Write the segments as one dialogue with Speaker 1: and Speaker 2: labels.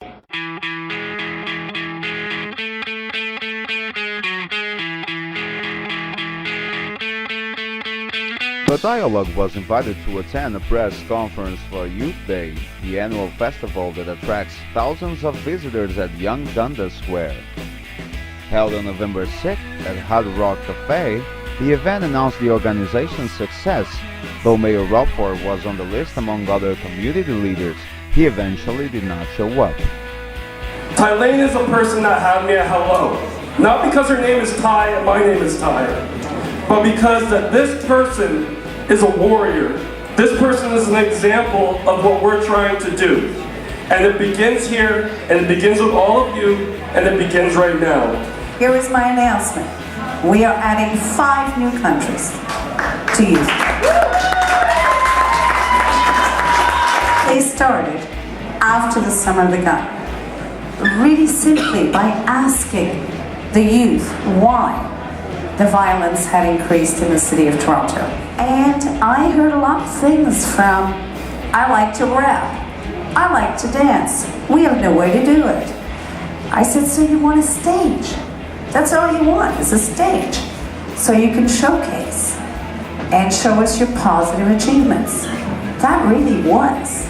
Speaker 1: The Dialogue was invited to attend a press conference for Youth Day, the annual festival that attracts thousands of visitors at Yonge and Dundas Square. Held on November 6th at Hard Rock Cafe, the event announced the organization's success. Though Mayor Rockford was on the list among other community leaders, he eventually did not show up.
Speaker 2: Tylane is a person that had me at hello. Not because her name is Ty and my name is Ty, but because that this person is a warrior. This person is an example of what we're trying to do. And it begins here, and it begins with all of you, and it begins right now.
Speaker 3: Here is my announcement. We are adding 5 new countries to youth. They started after the Summer of the Gun, really simply by asking the youth why the violence had increased in the city of Toronto. And I heard a lot of things from, I like to rap, I like to dance, we have no way to do it. I said, so you want a stage? That's all you want, is a stage. So you can showcase and show us your positive achievements. That really was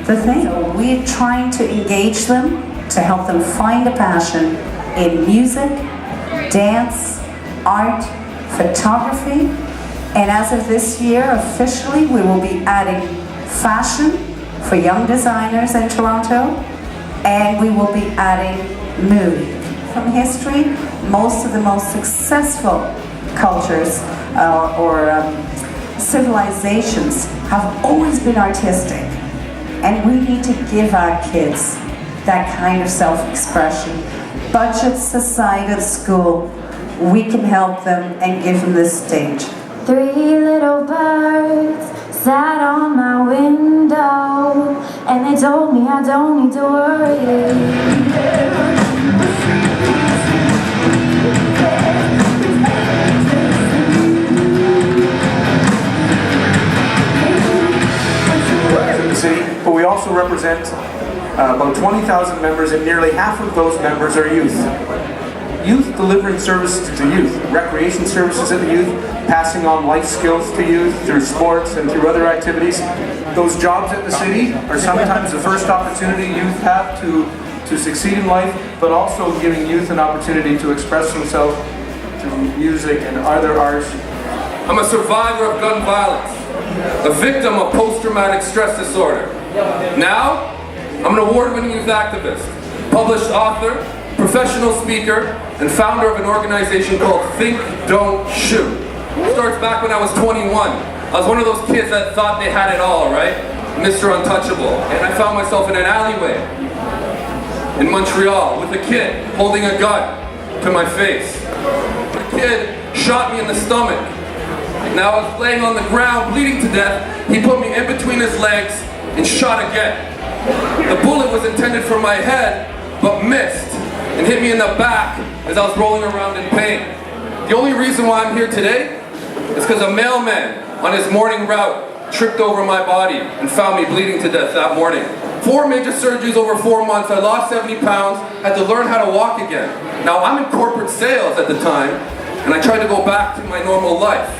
Speaker 3: the thing. So we're trying to engage them, to help them find a passion in music, dance, art, photography, and as of this year, officially, we will be adding fashion for young designers in Toronto, and we will be adding mood. From history, most of the most successful cultures or civilizations have always been artistic, and we need to give our kids that kind of self-expression. Budgets aside at school, we can help them and give them this stage.
Speaker 4: 3 little birds sat on my window, and they told me I don't need to worry.
Speaker 5: The city, but we also represent about 20,000 members, and nearly half of those members are youth. Youth delivering services to youth, recreation services to the youth, passing on life skills to youth through sports and through other activities. Those jobs at the city are sometimes the first opportunity youth have to succeed in life, but also giving youth an opportunity to express themselves through music and other arts.
Speaker 6: I'm a survivor of gun violence, a victim of post-traumatic stress disorder. Now, I'm an award-winning youth activist, published author, professional speaker, and founder of an organization called Think, Don't, Shoot. It starts back when I was 21. I was one of those kids that thought they had it all, right? Mr. Untouchable. And I found myself in an alleyway in Montreal with a kid holding a gun to my face. The kid shot me in the stomach. Now I was laying on the ground bleeding to death. He put me in between his legs and shot again. The bullet was intended for my head, but missed and hit me in the back as I was rolling around in pain. The only reason why I'm here today is because a mailman on his morning route tripped over my body and found me bleeding to death that morning. 4 major surgeries over 4 months, I lost 70 pounds, had to learn how to walk again. Now I'm in corporate sales at the time, and I tried to go back to my normal life.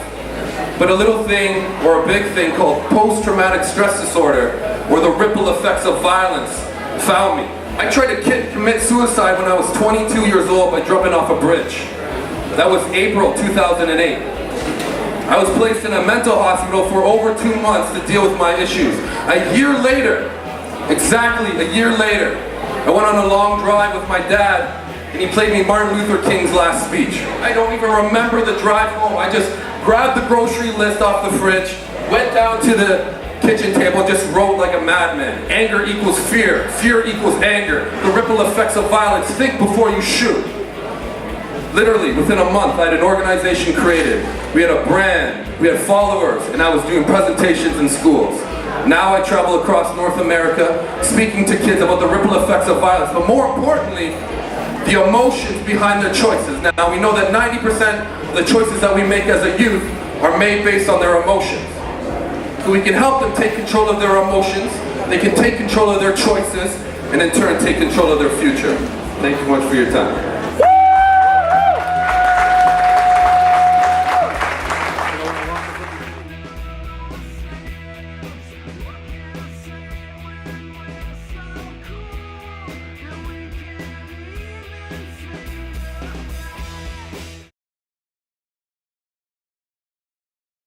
Speaker 6: But a little thing, or a big thing called post-traumatic stress disorder, or the ripple effects of violence, found me. I tried to commit suicide when I was 22 years old by jumping off a bridge. That was April 2008. I was placed in a mental hospital for over 2 months to deal with my issues. A year later, exactly a year later, I went on a long drive with my dad, and he played me Martin Luther King's last speech. I don't even remember the drive home. I just grabbed the grocery list off the fridge, went down to the kitchen table and just wrote like a madman. Anger equals fear. Fear equals anger. The ripple effects of violence. Think before you shoot. Literally, within a month, I had an organization created. We had a brand, we had followers, and I was doing presentations in schools. Now I travel across North America, speaking to kids about the ripple effects of violence, but more importantly, the emotions behind their choices. Now we know that 90% of the choices that we make as a youth are made based on their emotions. So we can help them take control of their emotions, they can take control of their choices, and in turn take control of their future. Thank you much for your time.